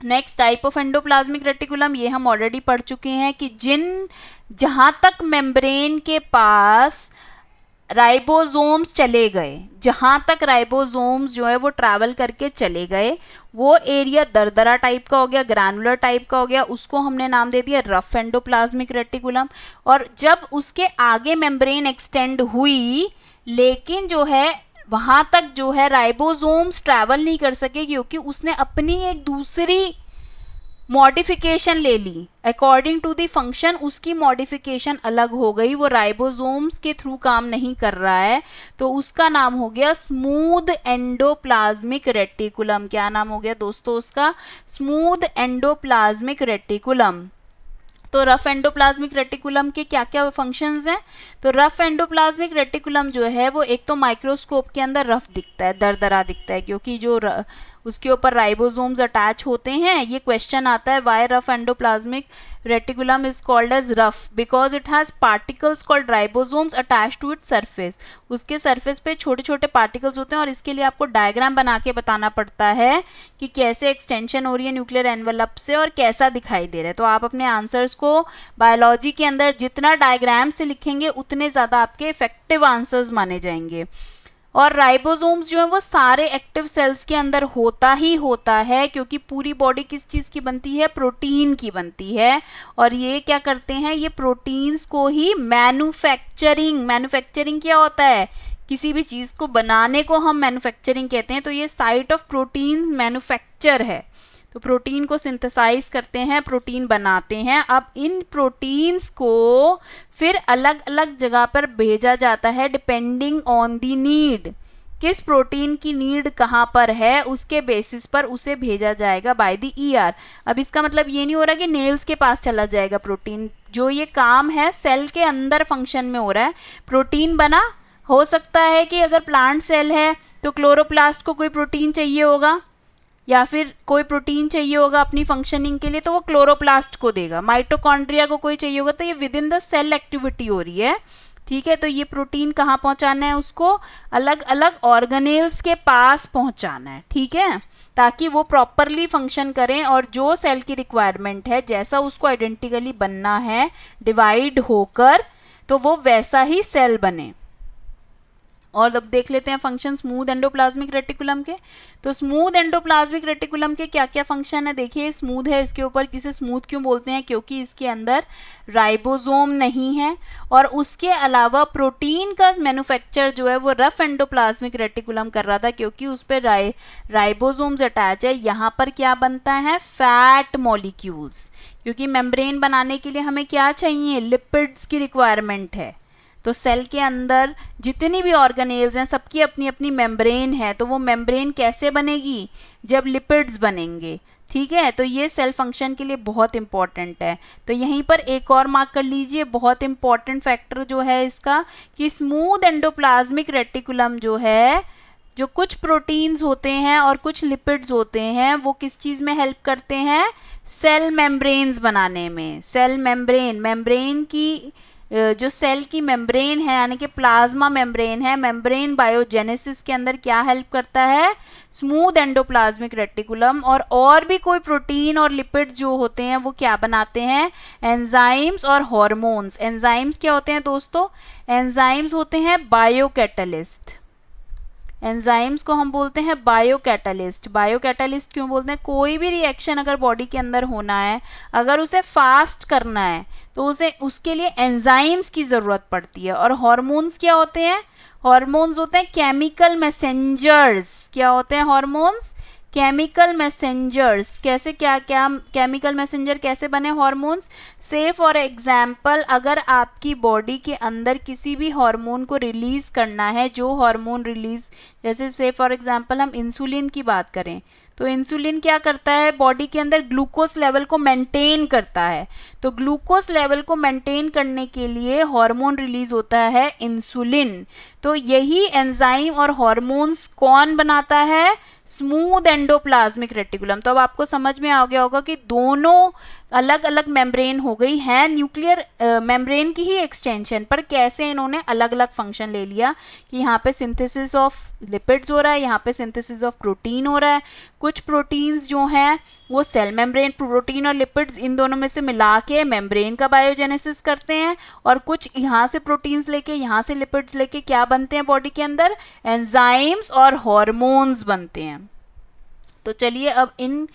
Next type of endoplasmic reticulum, ये हम ऑलरेडी पढ़ चुके हैं कि जहाँ तक मेम्ब्रेन के पास राइबोसोम्स चले गए, जहाँ तक राइबोसोम्स जो है वो ट्रैवल करके चले गए, वो एरिया दरदरा टाइप का हो गया, ग्रैनुलर टाइप का हो गया, उसको हमने नाम दे दिया रफ एंडोप्लाज्मिक रेटिकुलम। और जब उसके आगे मेम्ब्रेन एक्सटेंड हुई, लेकिन जो है वहाँ तक जो है राइबोसोम्स ट्रैवल नहीं कर सके, क्योंकि उसने अपनी एक दूसरी मॉडिफिकेशन ले ली। अकॉर्डिंग टू द फंक्शन उसकी मॉडिफिकेशन अलग हो गई, वो राइबोसोम्स के थ्रू काम नहीं कर रहा है, तो उसका नाम हो गया स्मूथ एंडोप्लाज्मिक रेटिकुलम। क्या नाम हो गया दोस्तों उसका? Smooth endoplasmic reticulum. तो रफ एंडोप्लाज्मिक रेटिकुलम के क्या क्या फंक्शंस हैं? तो रफ एंडोप्लाज्मिक रेटिकुलम जो है वो एक तो माइक्रोस्कोप के अंदर रफ दिखता है, दरदरा दिखता है, क्योंकि जो उसके ऊपर राइबोसोम्स अटैच होते हैं। ये क्वेश्चन आता है why rough endoplasmic reticulum is called as rough, because it has particles called ribosomes attach to its surface. उसके सरफेस पे छोटे छोटे पार्टिकल्स होते हैं और इसके लिए आपको डायग्राम बना के बताना पड़ता है कि कैसे एक्सटेंशन हो रही है न्यूक्लियर एनवेलप से और कैसा दिखाई दे रहा है। तो आप अपने आंसर्स को बायोलॉजी के अंदर जितना डायग्राम से लिखेंगे उतने ज़्यादा आपके इफेक्टिव आंसर्स माने जाएंगे। और राइबोसोम्स जो है वो सारे एक्टिव सेल्स के अंदर होता ही होता है, क्योंकि पूरी बॉडी किस चीज़ की बनती है, प्रोटीन की बनती है। और ये क्या करते हैं, ये प्रोटीन्स को ही मैन्युफैक्चरिंग क्या होता है, किसी भी चीज़ को बनाने को हम मैन्युफैक्चरिंग कहते हैं। तो ये साइट ऑफ प्रोटीन मैन्युफैक्चर है। तो प्रोटीन को सिंथेसाइज करते हैं, प्रोटीन बनाते हैं। अब इन प्रोटीन्स को फिर अलग अलग जगह पर भेजा जाता है डिपेंडिंग ऑन दी नीड। किस प्रोटीन की नीड कहाँ पर है उसके बेसिस पर उसे भेजा जाएगा बाय द ईआर। अब इसका मतलब ये नहीं हो रहा कि नेल्स के पास चला जाएगा प्रोटीन। जो ये काम है सेल के अंदर फंक्शन में हो रहा है। प्रोटीन बना, हो सकता है कि अगर प्लांट सेल है तो क्लोरोप्लास्ट को कोई प्रोटीन चाहिए होगा या फिर कोई प्रोटीन चाहिए होगा अपनी फंक्शनिंग के लिए, तो वो क्लोरोप्लास्ट को देगा। माइटोकॉन्ड्रिया को कोई चाहिए होगा, तो ये within the cell activity हो रही है। ठीक है, तो ये प्रोटीन कहाँ पहुंचाना है, उसको अलग अलग ऑर्गेनेल्स के पास पहुंचाना है। ठीक है, ताकि वो प्रॉपरली फंक्शन करें और जो सेल की रिक्वायरमेंट है, जैसा उसको आइडेंटिकली बनना है डिवाइड होकर, तो वो वैसा ही सेल बने। और अब देख लेते हैं फंक्शन स्मूथ एंडोप्लाज्मिक रेटिकुलम के। तो स्मूथ एंडोप्लाज्मिक रेटिकुलम के क्या क्या फंक्शन है, देखिए स्मूथ है, इसके ऊपर किसे स्मूथ क्यों बोलते हैं, क्योंकि इसके अंदर राइबोसोम नहीं है। और उसके अलावा प्रोटीन का मैन्युफैक्चर जो है वो रफ एंडोप्लाज्मिक रेटिकुलम कर रहा था, क्योंकि उस पर राइबोसोम्स अटैच है। यहाँ पर क्या बनता है, फैट मॉलिक्यूल्स, क्योंकि मेम्ब्रेन बनाने के लिए हमें क्या चाहिए, लिपिड्स की रिक्वायरमेंट है। तो सेल के अंदर जितनी भी ऑर्गेनेल्स हैं सबकी अपनी अपनी मेम्ब्रेन है। तो वो मेम्ब्रेन कैसे बनेगी, जब लिपिड्स बनेंगे। ठीक है, तो ये सेल फंक्शन के लिए बहुत इंपॉर्टेंट है। तो यहीं पर एक और मार्क कर लीजिए, बहुत इंपॉर्टेंट फैक्टर जो है इसका, कि स्मूथ एंडोप्लाज्मिक रेटिकुलम जो है, जो कुछ प्रोटीन्स होते हैं और कुछ लिपिड्स होते हैं, वो किस चीज़ में हेल्प करते हैं, सेल मेम्ब्रेन्स बनाने में। सेल मेम्ब्रेन की जो सेल की मेम्ब्रेन है, यानी कि प्लाज्मा मेम्ब्रेन है, मेम्ब्रेन बायोजेनेसिस के अंदर क्या हेल्प करता है, स्मूथ एंडोप्लाज्मिक रेटिकुलम। और भी कोई प्रोटीन और लिपिड्स जो होते हैं वो क्या बनाते हैं, एंजाइम्स और हार्मोन्स। एंजाइम्स क्या होते हैं दोस्तों, एंजाइम्स होते हैं बायोकैटलिस्ट। एंजाइम्स को हम बोलते हैं बायोकैटलिस्ट। बायोकैटलिस्ट क्यों बोलते हैं, कोई भी रिएक्शन अगर बॉडी के अंदर होना है, अगर उसे फास्ट करना है, तो उसे उसके लिए एंजाइम्स की ज़रूरत पड़ती है। और हार्मोन्स क्या होते हैं, हार्मोन्स होते हैं केमिकल मैसेंजर्स। क्या होते हैं हार्मोन्स, केमिकल मैसेंजर्स। कैसे, क्या क्या केमिकल मैसेंजर कैसे बने हार्मोन्स, से फॉर एग्जाम्पल अगर आपकी बॉडी के अंदर किसी भी हार्मोन को रिलीज करना है, जो हार्मोन रिलीज, जैसे से फॉर एग्जाम्पल हम इंसुलिन की बात करें, तो इंसुलिन क्या करता है, बॉडी के अंदर ग्लूकोज लेवल को मेंटेन करता है। तो ग्लूकोज लेवल को मेंटेन करने के लिए हार्मोन रिलीज होता है इंसुलिन। तो यही एंजाइम और हार्मोन्स कौन बनाता है, स्मूथ एंडोप्लाज्मिक रेटिकुलम। तो अब आपको समझ में आ गया होगा कि दोनों अलग अलग मेम्ब्रेन हो गई हैं, न्यूक्लियर मेम्ब्रेन की ही एक्सटेंशन, पर कैसे इन्होंने अलग अलग फंक्शन ले लिया, कि यहाँ पे सिंथेसिस ऑफ लिपिड्स हो रहा है, यहाँ पे सिंथेसिस ऑफ प्रोटीन हो रहा है। कुछ प्रोटीन्स जो हैं वो सेल मेम्ब्रेन, प्रोटीन और लिपिड्स इन दोनों में से मिला के मेम्ब्रेन का बायोजेनेसिस करते हैं, और कुछ यहाँ से प्रोटीन्स लेके, यहाँ से लिपिड्स लेके क्या बनते हैं बॉडी के अंदर, एंजाइम्स और हार्मोन्स बनते हैं। तो चलिए अब इन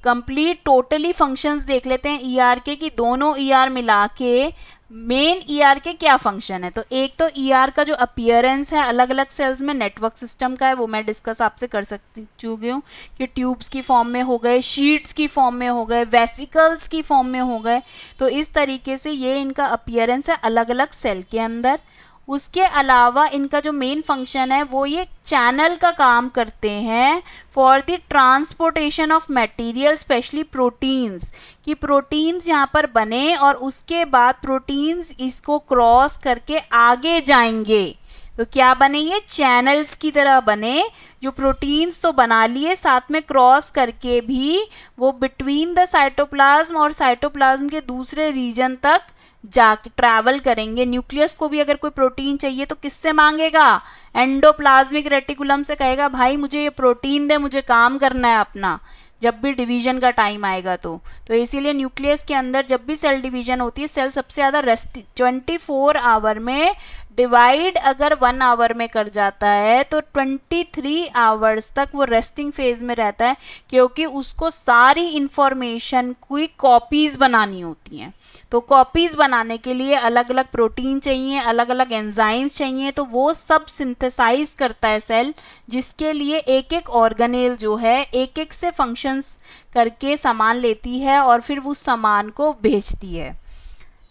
कंप्लीट टोटली फंक्शंस देख लेते हैं ईआर के, कि दोनों ईआर मिला के मेन ईआर के क्या फंक्शन है। तो एक तो ईआर का जो अपीयरेंस है अलग अलग सेल्स में, नेटवर्क सिस्टम का है, वो मैं डिस्कस आपसे कर चुकी हूँ कि ट्यूब्स की फॉर्म में हो गए, शीट्स की फॉर्म में हो गए, वेसिकल्स की फॉर्म में हो गए। तो इस तरीके से ये इनका अपीयरेंस है अलग अलग सेल के अंदर। उसके अलावा इनका जो मेन फंक्शन है वो ये चैनल का काम करते हैं for the transportation of material, specially proteins, कि प्रोटीन्स यहाँ पर बने और उसके बाद प्रोटीन्स इसको क्रॉस करके आगे जाएंगे। तो क्या बने, ये चैनल्स की तरह बने, जो प्रोटीन्स तो बना लिए, साथ में क्रॉस करके भी वो बिटवीन द साइटोप्लाज्म और साइटोप्लाज्म के दूसरे रीजन तक जा ट्रैवल करेंगे। न्यूक्लियस को भी अगर कोई प्रोटीन चाहिए तो किससे मांगेगा, एंडोप्लाज्मिक रेटिकुलम से कहेगा भाई मुझे ये प्रोटीन दे, मुझे काम करना है अपना, जब भी डिवीजन का टाइम आएगा तो इसीलिए न्यूक्लियस के अंदर जब भी सेल डिवीजन होती है, सेल सबसे ज़्यादा रेस्ट 24 आवर में डिवाइड अगर 1 आवर में कर जाता है तो 23 आवर्स तक वो रेस्टिंग फेज में रहता है, क्योंकि उसको सारी इंफॉर्मेशन की कॉपीज बनानी होती हैं। तो कॉपीज बनाने के लिए अलग अलग प्रोटीन चाहिए, अलग अलग एंजाइम्स चाहिए, तो वो सब सिंथेसाइज करता है सेल, जिसके लिए एक एक ऑर्गेनेल जो है एक एक से फंक्शंस करके सामान लेती है और फिर उस सामान को भेजती है।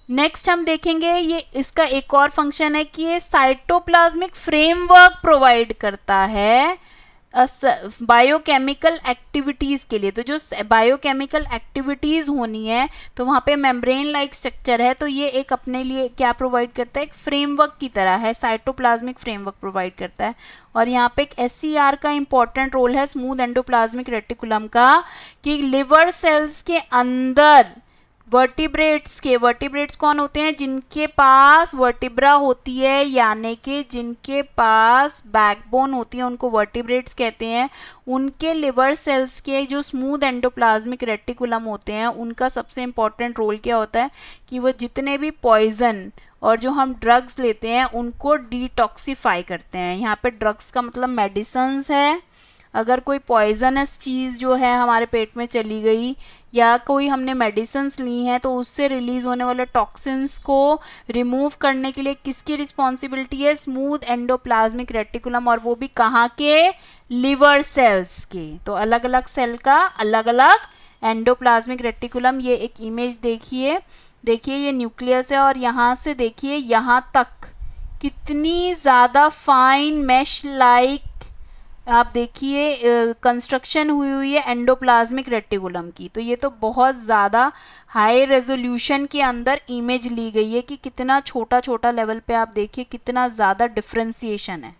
नेक्स्ट हम देखेंगे ये इसका एक और फंक्शन है कि ये साइटोप्लाज्मिक फ्रेमवर्क प्रोवाइड करता है बायोकेमिकल एक्टिविटीज़ के लिए। तो जो बायोकेमिकल एक्टिविटीज़ होनी है तो वहाँ पे मेम्ब्रेन लाइक स्ट्रक्चर है, तो ये एक अपने लिए क्या प्रोवाइड करता है, एक फ्रेमवर्क की तरह है, साइटोप्लाज्मिक फ्रेमवर्क प्रोवाइड करता है। और यहाँ पे एक SCR का इंपॉर्टेंट रोल है, स्मूथ एंडोप्लाज्मिक रेटिकुलम का, कि लिवर सेल्स के अंदर वर्टिब्रेट्स कौन होते हैं, जिनके पास वर्टिब्रा होती है, यानी कि जिनके पास बैकबोन होती है उनको वर्टिब्रेट्स कहते हैं। उनके लिवर सेल्स के जो स्मूथ एंडोप्लाज्मिक रेटिकुलम होते हैं उनका सबसे इम्पॉर्टेंट रोल क्या होता है कि वो जितने भी पॉइजन और जो हम ड्रग्स लेते हैं उनको डिटॉक्सिफाई करते हैं। यहाँ पे ड्रग्स का मतलब मेडिसिन्स है। अगर कोई पॉइजनस चीज़ जो है हमारे पेट में चली गई या कोई हमने मेडिसिन्स ली हैं तो उससे रिलीज़ होने वाले टॉक्सिन्स को रिमूव करने के लिए किसकी रिस्पॉन्सिबिलिटी है, स्मूथ एंडोप्लाज्मिक रेटिकुलम, और वो भी कहाँ के, लिवर सेल्स के। तो अलग अलग सेल का अलग अलग एंडोप्लाज्मिक रेटिकुलम। ये एक इमेज देखिए ये न्यूक्लियस है और यहाँ से देखिए यहाँ तक कितनी ज़्यादा फाइन मैश लाइक आप देखिए कंस्ट्रक्शन हुई है एंडोप्लाज्मिक रेटिकुलम की। तो ये तो बहुत ज़्यादा हाई रेजोल्यूशन के अंदर इमेज ली गई है कि कितना छोटा छोटा लेवल पे आप देखिए कितना ज़्यादा डिफ्रेंसिएशन है।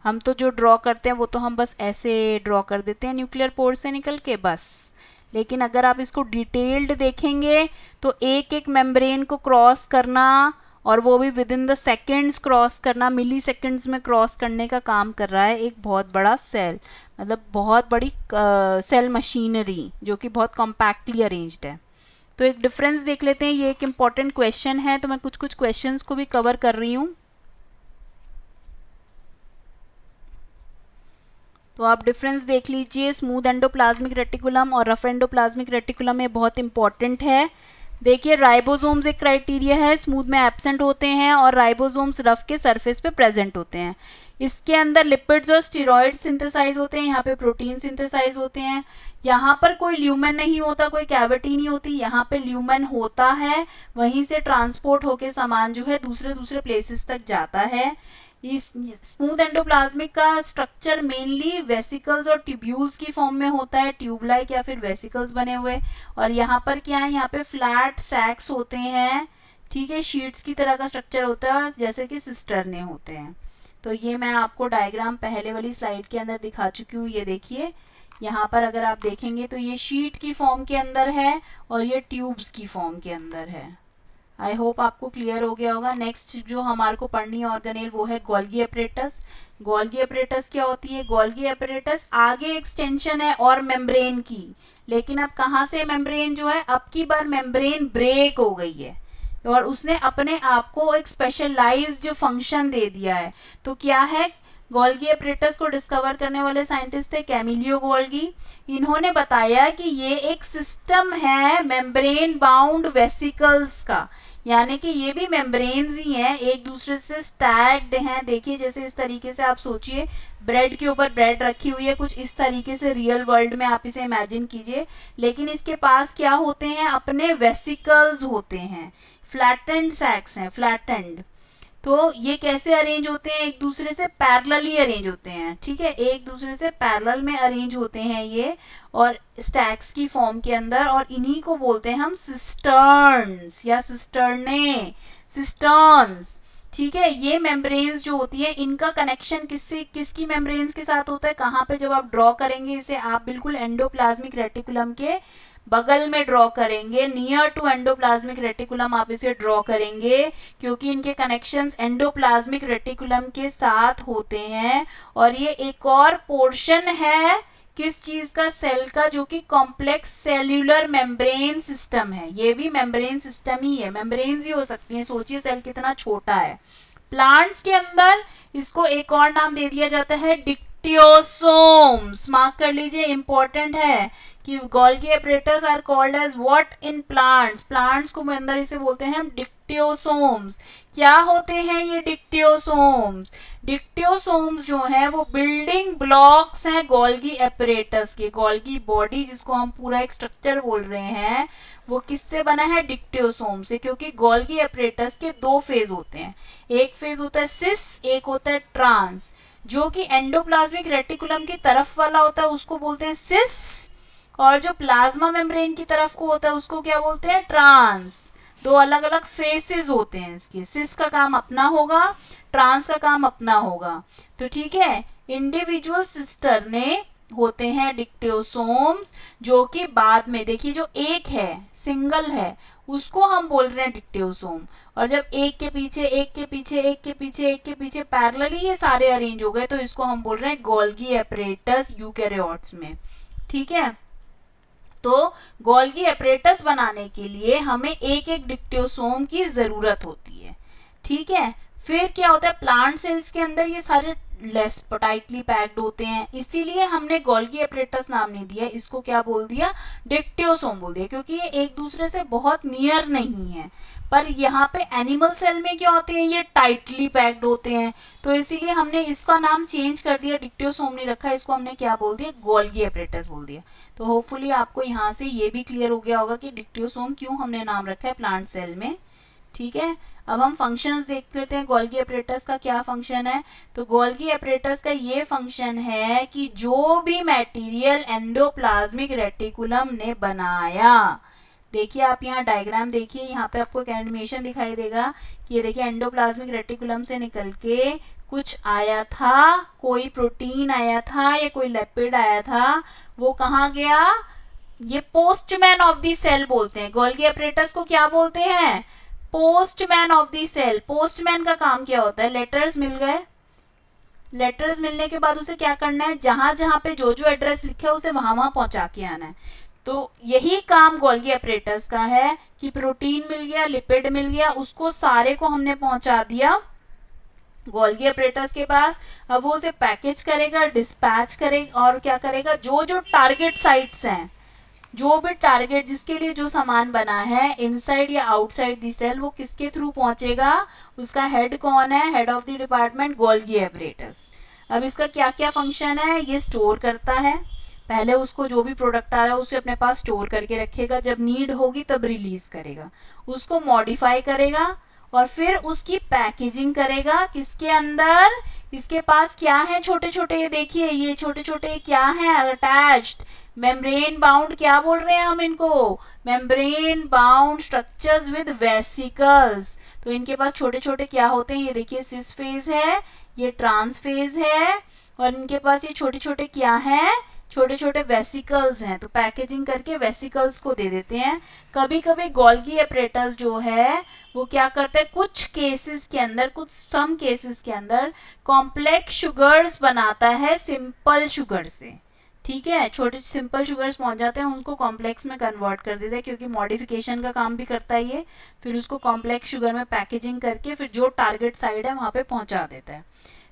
हम तो जो ड्रॉ करते हैं वो तो हम बस ऐसे ड्रॉ कर देते हैं न्यूक्लियर पोर से निकल के बस, लेकिन अगर आप इसको डिटेल्ड देखेंगे तो एक एक मेम्ब्रेन को क्रॉस करना और वो भी with in the seconds cross करना, मिली सेकेंड्स में क्रॉस करने का काम कर रहा है एक बहुत बड़ा सेल, मतलब बहुत बड़ी सेल मशीनरी जो कि बहुत कॉम्पैक्टली अरेंज्ड है। तो एक डिफरेंस देख लेते हैं, ये एक इम्पॉर्टेंट क्वेश्चन है तो मैं कुछ कुछ क्वेश्चंस को भी कवर कर रही हूँ। तो आप डिफरेंस देख लीजिए, स्मूथ एंडोप्लाज्मिक रेटिकुलम और रफ एंडोप्लाज्मिक रेटिकुलम में बहुत इंपॉर्टेंट है। देखिए राइबोसोम्स एक क्राइटेरिया है, स्मूथ में एब्सेंट होते हैं और राइबोसोम्स रफ के सरफेस पे प्रेजेंट होते हैं। इसके अंदर लिपिड्स और स्टेरॉइड सिंथेसाइज होते हैं, यहाँ पे प्रोटीन सिंथेसाइज होते हैं। यहाँ पर कोई ल्यूमेन नहीं होता, कोई कैविटी नहीं होती, यहाँ पे ल्यूमेन होता है, वहीं से ट्रांसपोर्ट होके सामान जो है दूसरे प्लेसेस तक जाता है। इस स्मूथ एंडोप्लाज्मिक का स्ट्रक्चर मेनली वेसिकल्स और ट्यूब्यूल्स की फॉर्म में होता है, ट्यूब लाइक या फिर वेसिकल्स बने हुए। और यहाँ पर क्या है, यहाँ पे फ्लैट सैक्स होते हैं, ठीक है, शीट्स की तरह का स्ट्रक्चर होता है जैसे कि सिस्टर्ने होते हैं। तो ये मैं आपको डायग्राम पहले वाली स्लाइड के अंदर दिखा चुकी हूँ। ये देखिए यहाँ पर अगर आप देखेंगे तो ये शीट की फॉर्म के अंदर है और ये ट्यूब्स की फॉर्म के अंदर है। आई होप आपको क्लियर हो गया होगा। नेक्स्ट जो हमारे को पढ़नी है ऑर्गेनेल वो है गोल्गी अपरेटस। गोल्गी अपरेटस क्या होती है, गोल्गी अपरेटस आगे एक्सटेंशन है और मेम्ब्रेन की, लेकिन अब कहाँ से मेम्ब्रेन जो है, अब की बार मेम्ब्रेन ब्रेक हो गई है और उसने अपने आप को एक स्पेशलाइज्ड जो फंक्शन दे दिया है। तो क्या है, गोल्गी अपरेटस को डिस्कवर करने वाले साइंटिस्ट थे कैमिलियो गोल्गी। इन्होंने बताया कि ये एक सिस्टम है मेम्ब्रेन बाउंड वेसिकल्स का, यानी कि ये भी मेम्ब्रेन्स ही हैं, एक दूसरे से स्टैक्ड हैं। देखिए जैसे इस तरीके से आप सोचिए ब्रेड के ऊपर ब्रेड रखी हुई है, कुछ इस तरीके से रियल वर्ल्ड में आप इसे इमेजिन कीजिए। लेकिन इसके पास क्या होते हैं, अपने वेसिकल्स होते हैं, फ्लैटेंड सैक्स हैं, फ्लैटेंड। तो ये कैसे अरेंज होते हैं, एक दूसरे से पैरेलली अरेंज होते हैं, ठीक है, एक दूसरे से पैरेलल में अरेंज होते हैं ये, और स्टैक्स की फॉर्म के अंदर, और इन्हीं को बोलते हैं हम सिस्टर्न्स या सिस्टर्ने, सिस्टर्न्स। ठीक है। ये मेम्ब्रेन्स जो होती है इनका कनेक्शन किसकी मेम्ब्रेन्स के साथ होता है, कहाँ पे जब आप ड्रॉ करेंगे इसे आप बिल्कुल एंडोप्लाज्मिक रेटिकुलम के बगल में ड्रॉ करेंगे, नियर टू एंडोप्लाज्मिक रेटिकुलम आप इसे ड्रॉ करेंगे, क्योंकि इनके कनेक्शंस एंडोप्लाज्मिक रेटिकुलम के साथ होते हैं। और ये एक और पोर्शन है किस चीज का, सेल का, जो कि कॉम्प्लेक्स सेल्यूलर मेम्ब्रेन सिस्टम है। ये भी मेम्ब्रेन सिस्टम ही है, मेम्ब्रेन्स ही हो सकती हैं। सोचिए सेल कितना छोटा है। प्लांट्स के अंदर इसको एक और नाम दे दिया जाता है डिक्टियोसोम्स। मार्क कर लीजिए, इंपॉर्टेंट है कि Golgi apparatus are called as what in plants. Plants को अंदर इसे बोलते हैं हम डिक्टियोसोम्स। क्या होते हैं ये डिक्टियोसोम्स? डिक्टियोसोम्स जो है वो बिल्डिंग ब्लॉक्स हैं गोल्गी अपरेटस के। गोल्गी बॉडी जिसको हम पूरा एक स्ट्रक्चर बोल रहे हैं वो किससे बना है, डिक्टियोसोम से। क्योंकि गोल्गी अपरेटस के दो फेज होते हैं, एक फेज होता है सिस, एक होता है ट्रांस। जो कि एंडोप्लाज्मिक रेटिकुलम की तरफ वाला होता है उसको बोलते हैं सिस, और जो प्लाज्मा मेम्ब्रेन की तरफ को होता है उसको क्या बोलते हैं, ट्रांस। दो अलग अलग फेसेस होते हैं इसके। सिस का काम अपना होगा, ट्रांस का काम अपना होगा। तो ठीक है, इंडिविजुअल सिस्टर ने होते हैं डिक्टियोसोम्स, जो कि बाद में देखिए जो एक है, सिंगल है, उसको हम बोल रहे हैं डिक्टियोसोम। और जब एक के पीछे एक के पीछे एक के पीछे एक के पीछे पैरेलली ये सारे अरेंज हो गए तो इसको हम बोल रहे हैं गोल्गी अपरेटस यूकैरियोट्स में। ठीक है, तो गोल्गी अपरेटस बनाने के लिए हमें एक एक डिक्टियोसोम की जरूरत होती है। ठीक है, फिर क्या होता है, प्लांट सेल्स के अंदर ये सारे लेस टाइटली पैक्ड होते हैं, इसीलिए हमने गोल्गी अपरेटस नाम नहीं दिया, इसको क्या बोल दिया, डिक्टियोसोम बोल दिया, क्योंकि ये एक दूसरे से बहुत नियर नहीं है। पर यहाँ पे एनिमल सेल में क्या होते हैं, ये टाइटली पैक्ड होते हैं, तो इसीलिए हमने इसका नाम चेंज कर दिया, डिक्टियोसोम नहीं रखा, इसको हमने क्या बोल दिया, गोल्गी अपरेटस बोल दिया। तो होपफुली आपको यहाँ से ये भी क्लियर हो गया होगा कि डिक्टियोसोम क्यों हमने नाम रखा है प्लांट सेल में। ठीक है, अब हम फंक्शंस देख लेते हैं गोल्गी अपरेटस का क्या फंक्शन है। तो गोल्गी अपरेटस का ये फंक्शन है कि जो भी मटेरियल एंडोप्लाज्मिक रेटिकुलम ने बनाया, देखिए आप यहाँ डायग्राम देखिए, यहाँ पे आपको एक एनिमेशन दिखाई देगा कि ये देखिए एंडोप्लाज्मिक रेटिकुलम से निकल के कुछ आया था, कोई प्रोटीन आया था या कोई लिपिड आया था, वो कहाँ गया, ये पोस्टमैन ऑफ द सेल बोलते हैं। गोल्गी अपरेटस को क्या बोलते हैं, postman of the cell. Postman का काम क्या होता है, लेटर्स मिल गए, लेटर्स मिलने के बाद उसे क्या करना है, जहां जहां पे जो जो एड्रेस लिखा है उसे वहां वहां पहुंचा के आना है। तो यही काम गोल्गी अपरेटस का है कि प्रोटीन मिल गया, लिपिड मिल गया, उसको सारे को हमने पहुंचा दिया गोल्गी अपरेटस के पास। अब वो उसे पैकेज करेगा, डिस्पैच करेगा, और क्या करेगा, जो जो टारगेट साइट्स हैं, जो भी टारगेट जिसके लिए जो सामान बना है इनसाइड या आउटसाइड दी सेल, वो किसके थ्रू पहुंचेगा, उसका हेड कौन है, head of the department Golgi apparatus. अब इसका क्या क्या फंक्शन है, ये स्टोर करता है, पहले उसको जो भी प्रोडक्ट आ रहा है उसे अपने पास स्टोर करके रखेगा, जब नीड होगी तब रिलीज करेगा, उसको मॉडिफाई करेगा और फिर उसकी पैकेजिंग करेगा। किसके अंदर, इसके पास क्या है, छोटे छोटे, ये देखिए ये छोटे छोटे क्या है, अटैच्ड मेम्ब्रेन बाउंड, क्या बोल रहे हैं हम इनको, membrane bound structures with vesicles. तो इनके पास छोटे छोटे क्या होते हैं, ये देखिए सिस फेज है, ये ट्रांस फेज है, और इनके पास ये छोटे छोटे क्या हैं, छोटे छोटे वेसिकल्स हैं। तो पैकेजिंग करके वेसिकल्स को दे देते हैं। कभी कभी गोल्गी अपरेटस जो है वो क्या करता है, कुछ केसेस के अंदर, कुछ सम केसेस के अंदर कॉम्प्लेक्स शुगर्स बनाता है सिंपल शुगर से। ठीक है, छोटे सिंपल शुगर्स पहुंच जाते हैं, उनको कॉम्प्लेक्स में कन्वर्ट कर देता है, क्योंकि मॉडिफिकेशन का काम भी करता है ये। फिर उसको कॉम्प्लेक्स शुगर में पैकेजिंग करके फिर जो टारगेट साइड है वहां पे पहुंचा देता है।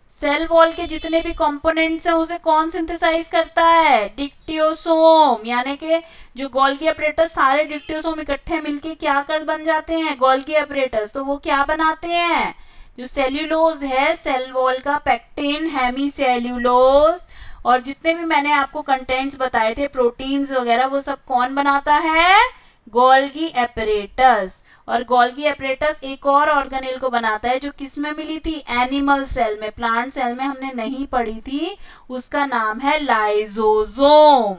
सेल वॉल के जितने भी कंपोनेंट्स हैं उसे कौन सिंथेसाइज करता है, डिक्टियोसोम। यानी कि जो गोल्गी अपरेटस सारे डिक्टियोसोम इकट्ठे मिलके क्या कर बन जाते हैं, गोल्गी अपरेटस। तो वो क्या बनाते हैं, जो सेल्यूलोज है सेल वॉल का, पेक्टिन, हेमीसेल्यूलोज, और जितने भी मैंने आपको कंटेंट्स बताए थे प्रोटीन्स वगैरह, वो सब कौन बनाता है, गोल्गी अपरेटस। और गोल्गी अपरेटस एक और ऑर्गेनेल को बनाता है जो किस में मिली थी, एनिमल सेल में, प्लांट सेल में हमने नहीं पढ़ी थी, उसका नाम है लाइजोसोम।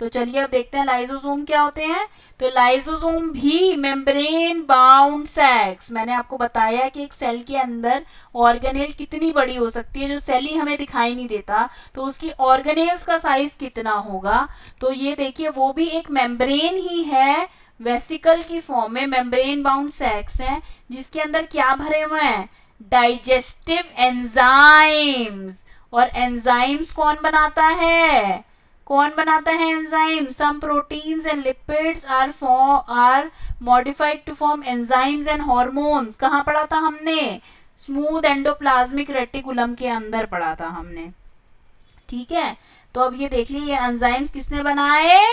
तो चलिए अब देखते हैं लाइसोसोम क्या होते हैं। तो लाइसोसोम भी मेम्ब्रेन बाउंड सैक्स, मैंने आपको बताया कि एक सेल के अंदर ऑर्गेनेल कितनी बड़ी हो सकती है, जो सेल ही हमें दिखाई नहीं देता तो उसकी ऑर्गेनेल्स का साइज कितना होगा। तो ये देखिए वो भी एक मेम्ब्रेन ही है, वेसिकल की फॉर्म में मेम्ब्रेन बाउंड सैक्स हैं, जिसके अंदर क्या भरे हुए हैं, डाइजेस्टिव एंजाइम्स। और एंजाइम्स कौन बनाता है, कौन बनाता है enzyme, some proteins and lipids are modified to form enzymes and hormones. कहाँ पढ़ा था हमने, स्मूथ एंडोप्लाज्मिक रेटिकुलम के अंदर पढ़ा था हमने, ठीक है। तो अब ये देख लीजिए एंजाइम्स किसने बनाए,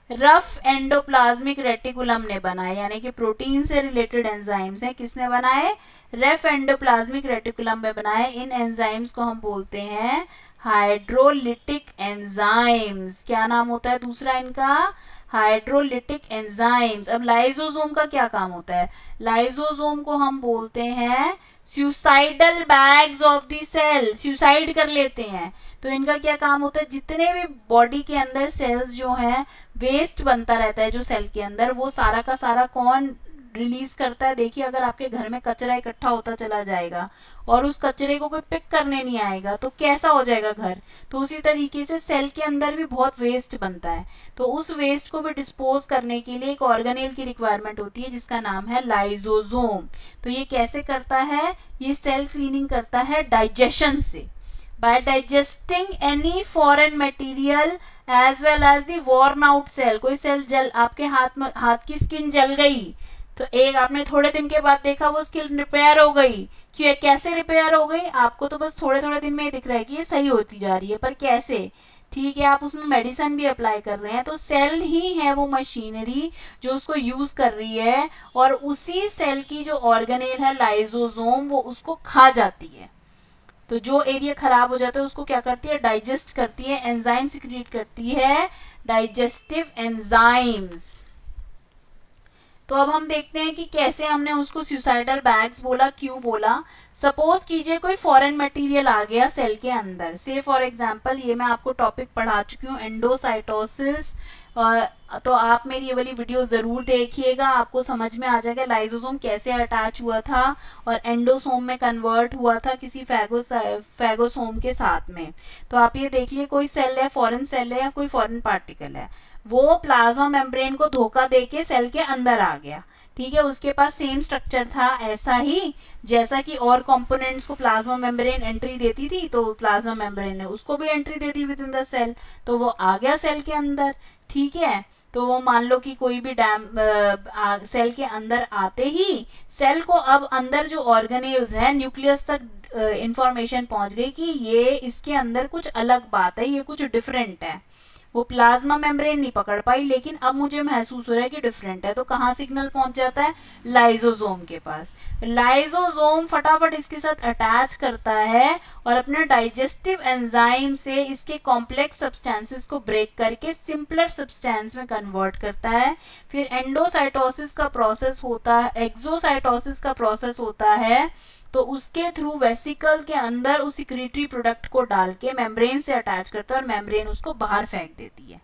रफ एंडोप्लाज्मिक रेटिकुलम ने बनाए, यानी कि प्रोटीन से रिलेटेड एंजाइम्स हैं, किसने बनाए, रफ एंडोप्लाज्मिक रेटिकुलम में बनाए। इन एंजाइम्स को हम बोलते हैं हाइड्रोलिटिक एंजाइम्स। क्या नाम होता है दूसरा इनका, हाइड्रोलिटिक एंजाइम्स। अब लाइसोसोम का क्या काम होता है, लाइसोसोम को हम बोलते हैं suicidal bags of the cell, suicide कर लेते हैं। तो इनका क्या काम होता है, जितने भी बॉडी के अंदर सेल्स जो हैं, वेस्ट बनता रहता है जो सेल के अंदर, वो सारा का सारा कौन रिलीज करता है। देखिए अगर आपके घर में कचरा इकट्ठा होता चला जाएगा और उस कचरे को कोई पिक करने नहीं आएगा तो कैसा हो जाएगा घर, तो उसी तरीके से सेल के अंदर भी बहुत वेस्ट बनता है। तो उस वेस्ट को भी डिस्पोज करने के लिए एक ऑर्गेनेल की रिक्वायरमेंट होती है जिसका नाम है लाइसोसोम। तो ये कैसे करता है, ये सेल क्लीनिंग करता है डाइजेशन से, by digesting any foreign material as well as the worn out cell। कोई सेल जल, आपके हाथ की स्किन जल गई तो एक आपने थोड़े दिन के बाद देखा वो स्किन रिपेयर हो गई, क्यों, कैसे रिपेयर हो गई, आपको तो बस थोड़े थोड़े दिन में ही दिख रहा है कि ये सही होती जा रही है, पर कैसे, ठीक है, आप उसमें मेडिसिन भी अप्लाई कर रहे हैं। तो सेल ही है वो मशीनरी जो उसको यूज कर रही है, और उसी सेल की जो ऑर्गेनेल है लाइसोसोम, वो उसको खा जाती है। तो जो एरिया खराब हो जाता है उसको क्या करती है, डाइजेस्ट करती है, एंजाइम सिक्रीट करती है, डाइजेस्टिव एंजाइम्स। तो अब हम देखते हैं कि कैसे हमने उसको सुसाइडल बैग्स बोला, क्यों बोला। सपोज कीजिए कोई फॉरेन मटेरियल आ गया सेल के अंदर, से फॉर एग्जांपल ये मैं आपको टॉपिक पढ़ा चुकी हूँ एंडोसाइटोसिस, तो आप मेरी ये वाली वीडियो ज़रूर देखिएगा, आपको समझ में आ जाएगा लाइसोसोम कैसे अटैच हुआ था और एंडोसोम में कन्वर्ट हुआ था किसी फैगोसोम के साथ में। तो आप ये देख लिए कोई सेल है, फॉरेन सेल है या कोई फॉरेन पार्टिकल है, वो प्लाज्मा मेम्ब्रेन को धोखा देके सेल के अंदर आ गया, ठीक है, उसके पास सेम स्ट्रक्चर था, ऐसा ही जैसा कि और कंपोनेंट्स को प्लाज्मा मेम्ब्रेन एंट्री देती थी, तो प्लाज्मा मेम्ब्रेन ने उसको भी एंट्री दे दी विद इन द सेल, तो वो आ गया सेल के अंदर, ठीक है। तो वो मान लो कि कोई भी सेल के अंदर आते ही सेल को अब अंदर जो ऑर्गेनेल्स है न्यूक्लियस तक इंफॉर्मेशन पहुंच गई कि ये इसके अंदर कुछ अलग बात है, ये कुछ डिफरेंट है। वो प्लाज्मा मेम्ब्रेन नहीं पकड़ पाई, लेकिन अब मुझे महसूस हो रहा है कि डिफरेंट है, तो कहाँ सिग्नल पहुंच जाता है, लाइसोसोम के पास। लाइसोसोम फटाफट इसके साथ अटैच करता है और अपने डाइजेस्टिव एंजाइम से इसके कॉम्प्लेक्स सब्सटेंसेस को ब्रेक करके सिंपलर सब्सटेंस में कन्वर्ट करता है। फिर एंडोसाइटोसिस का प्रोसेस होता है, एक्सोसाइटोसिस का प्रोसेस होता है, तो उसके थ्रू वेसिकल के अंदर उस सिक्रीटरी प्रोडक्ट को डाल के मेम्ब्रेन से अटैच करता है और मेम्ब्रेन उसको बाहर फेंक देती है।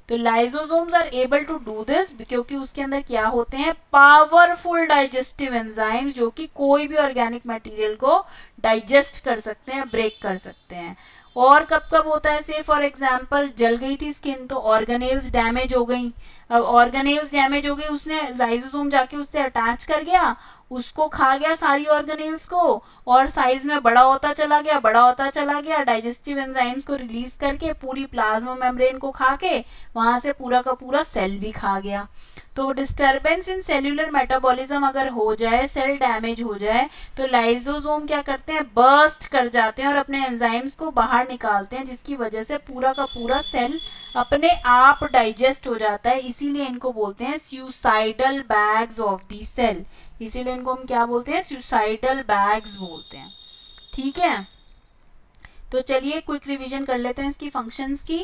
तो lysosomes are able to do this क्योंकि उसके अंदर क्या होते हैं, पावरफुल डाइजेस्टिव एंजाइम्स, जो कि कोई भी ऑर्गेनिक मटेरियल को डाइजेस्ट कर सकते हैं, ब्रेक कर सकते हैं। और कब कब होता है, से फॉर एग्जांपल जल गई थी स्किन तो ऑर्गेनेल्स डैमेज हो गई, अब ऑर्गेनेल्स डैमेज हो गई, उसने लाइसोसोम जाके उससे अटैच कर गया, उसको खा गया सारी ऑर्गेनेल्स को, और साइज में बड़ा होता चला गया, बड़ा होता चला गया, डाइजेस्टिव एंजाइम्स को रिलीज करके पूरी प्लाज्मा मेम्ब्रेन को खा के वहां से पूरा का पूरा सेल भी खा गया। तो डिस्टर्बेंस इन सेल्यूलर मेटाबॉलिज्म अगर हो जाए, सेल डैमेज हो जाए, तो लाइसोसोम क्या करते हैं, बर्स्ट कर जाते हैं और अपने एंजाइम्स को बाहर निकालते हैं, जिसकी वजह से पूरा का पूरा सेल अपने आप डाइजेस्ट हो जाता है। इसीलिए इनको बोलते हैं suicidal bags of the cell, इसीलिए इनको हम क्या बोलते हैं, सुसाइडल बैग्स बोलते हैं, ठीक है। तो चलिए क्विक रिवीजन कर लेते हैं इसकी फंक्शंस की,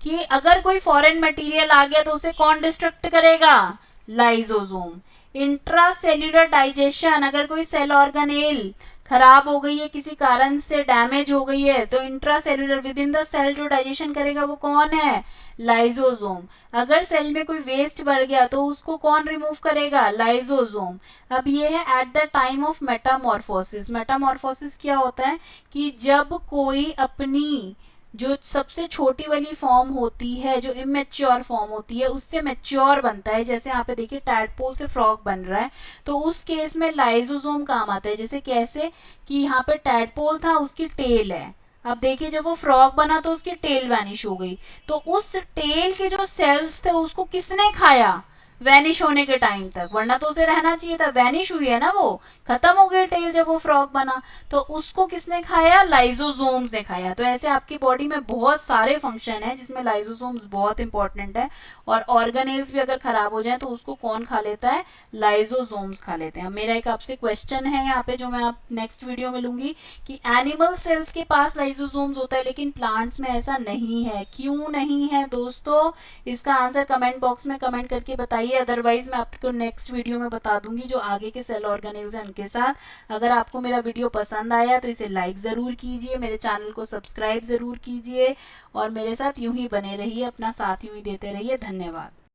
कि अगर कोई फॉरेन मटेरियल आ गया तो उसे कौन डिस्ट्रक्ट करेगा, लाइसोसोम। इंट्रासेल्यूलर डाइजेशन, अगर कोई सेल ऑर्गेनेल खराब हो गई है, किसी कारण से डैमेज हो गई है, तो intracellular within the cell जो डाइजेशन करेगा वो कौन है? लाइजोसोम। अगर सेल में कोई वेस्ट बढ़ गया तो उसको कौन रिमूव करेगा? लाइजोसोम। अब ये है at the time of Metamorphosis. Metamorphosis क्या होता है कि जब कोई अपनी जो सबसे छोटी वाली फॉर्म होती है, जो इमेच्योर फॉर्म होती है, उससे मैच्योर बनता है। जैसे यहाँ पे देखिए टैडपोल से फ्रॉग बन रहा है, तो उस केस में लाइजोसोम काम आता है। जैसे कैसे कि यहाँ पे टैडपोल था, उसकी टेल है। अब देखिए जब वो फ्रॉग बना तो उसकी टेल वैनिश हो गई, तो उस टेल के जो सेल्स थे उसको किसने खाया? वैनिश होने के टाइम तक, वरना तो उसे रहना चाहिए था। वैनिश हुई है ना, वो खत्म हो गई टेल जब वो फ्रॉग बना, तो उसको किसने खाया? लाइजोसोम्स ने खाया। तो ऐसे आपकी बॉडी में बहुत सारे फंक्शन है जिसमें लाइजोसोम्स बहुत इंपॉर्टेंट है। और ऑर्गेनेल्स भी अगर खराब हो जाए तो उसको कौन खा लेता है? लाइजोसोम्स खा लेते हैं। मेरा एक आपसे क्वेश्चन है यहाँ पे जो मैं आप नेक्स्ट वीडियो में लूंगी कि एनिमल सेल्स के पास लाइजोसोम्स होता है लेकिन प्लांट्स में ऐसा नहीं है। क्यों नहीं है दोस्तों? इसका आंसर कमेंट बॉक्स में कमेंट करके बताइए, अदरवाइज मैं आपको नेक्स्ट वीडियो में बता दूंगी जो आगे के सेल ऑर्गेनेल्स हैं उनके साथ। अगर आपको मेरा वीडियो पसंद आया तो इसे लाइक ज़रूर कीजिए, मेरे चैनल को सब्सक्राइब ज़रूर कीजिए और मेरे साथ यूं ही बने रहिए, अपना साथ यूं ही देते रहिए। धन्यवाद।